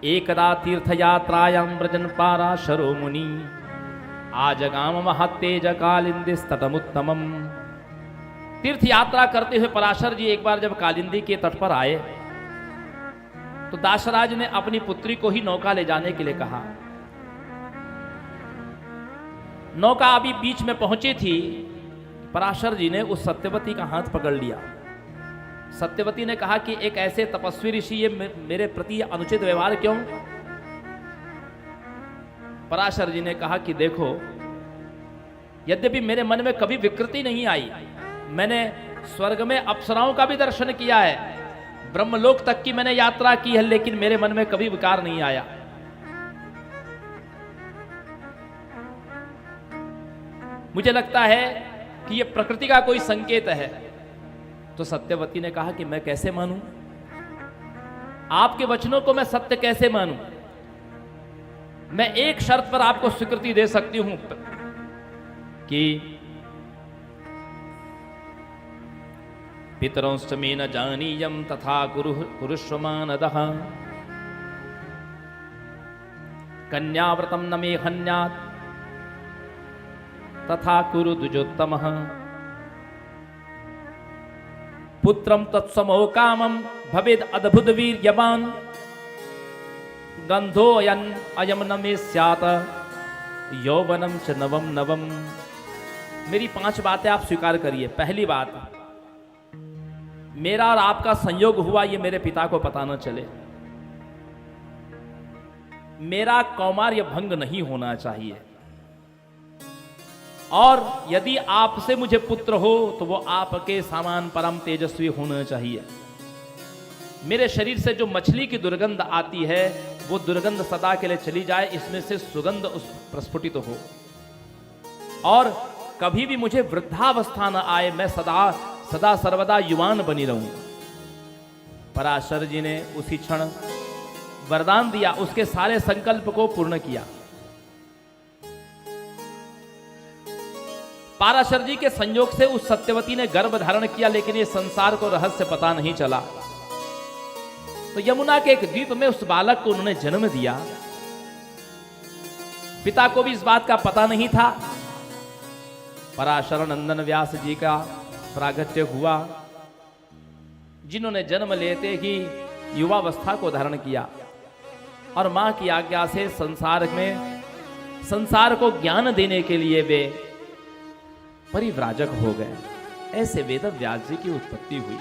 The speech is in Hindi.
एकदा तीर्थयात्रायां व्रजन पाराशरो मुनि आजगाम महत्तेज कालिंदिस्तटमुत्तमम। तीर्थ यात्रा करते हुए पराशर जी एक बार जब कालिंदी के तट पर आए तो दाशराज ने अपनी पुत्री को ही नौका ले जाने के लिए कहा। नौका अभी बीच में पहुंची थी, पराशर जी ने उस सत्यवती का हाथ पकड़ लिया। सत्यवती ने कहा कि एक ऐसे तपस्वी ऋषि ये मेरे प्रति अनुचित व्यवहार क्यों? पराशर जी ने कहा कि देखो, यद्यपि मेरे मन में कभी विकृति नहीं आई, मैंने स्वर्ग में अप्सराओं का भी दर्शन किया है, ब्रह्मलोक तक की मैंने यात्रा की है, लेकिन मेरे मन में कभी विकार नहीं आया। मुझे लगता है कि यह प्रकृति का कोई संकेत है। तो सत्यवती ने कहा कि मैं कैसे मानूं? आपके वचनों को मैं सत्य कैसे मानूं? मैं एक शर्त पर आपको स्वीकृति दे सकती हूं कि पितरंश्च मे न जानीयं तथा कुरुष्व मानदः कन्याव्रतं न मे हन्यात् तथा कुरु द्विजोत्तमः पुत्रं तत्समो कामं भवेद अद्भुत वीर्यवान् गंधो अयम न मे स्यात् यौवनम च नवम नवम। मेरी 5 बातें आप स्वीकार करिए। पहली बात, मेरा और आपका संयोग हुआ ये मेरे पिता को पता न चले। मेरा कौमार्य भंग नहीं होना चाहिए, और यदि आपसे मुझे पुत्र हो तो वो आपके समान परम तेजस्वी होना चाहिए। मेरे शरीर से जो मछली की दुर्गंध आती है वो दुर्गंध सदा के लिए चली जाए, इसमें से सुगंध उस प्रस्फुटित हो, और कभी भी मुझे वृद्धावस्था न आए, मैं सदा सर्वदा युवान बनी रहूं। पराशर जी ने उसी क्षण वरदान दिया, उसके सारे संकल्प को पूर्ण किया। पाराशर जी के संयोग से उस सत्यवती ने गर्भ धारण किया, लेकिन ये संसार को रहस्य पता नहीं चला। तो यमुना के एक द्वीप में उस बालक को उन्होंने जन्म दिया। पिता को भी इस बात का पता नहीं था। पराशर नंदन व्यास जी का प्रागट्य हुआ, जिन्होंने जन्म लेते ही युवावस्था को धारण किया, और मां की आज्ञा से संसार को ज्ञान देने के लिए वे परिव्राजक हो गए। ऐसे वेद व्यास जी की उत्पत्ति हुई।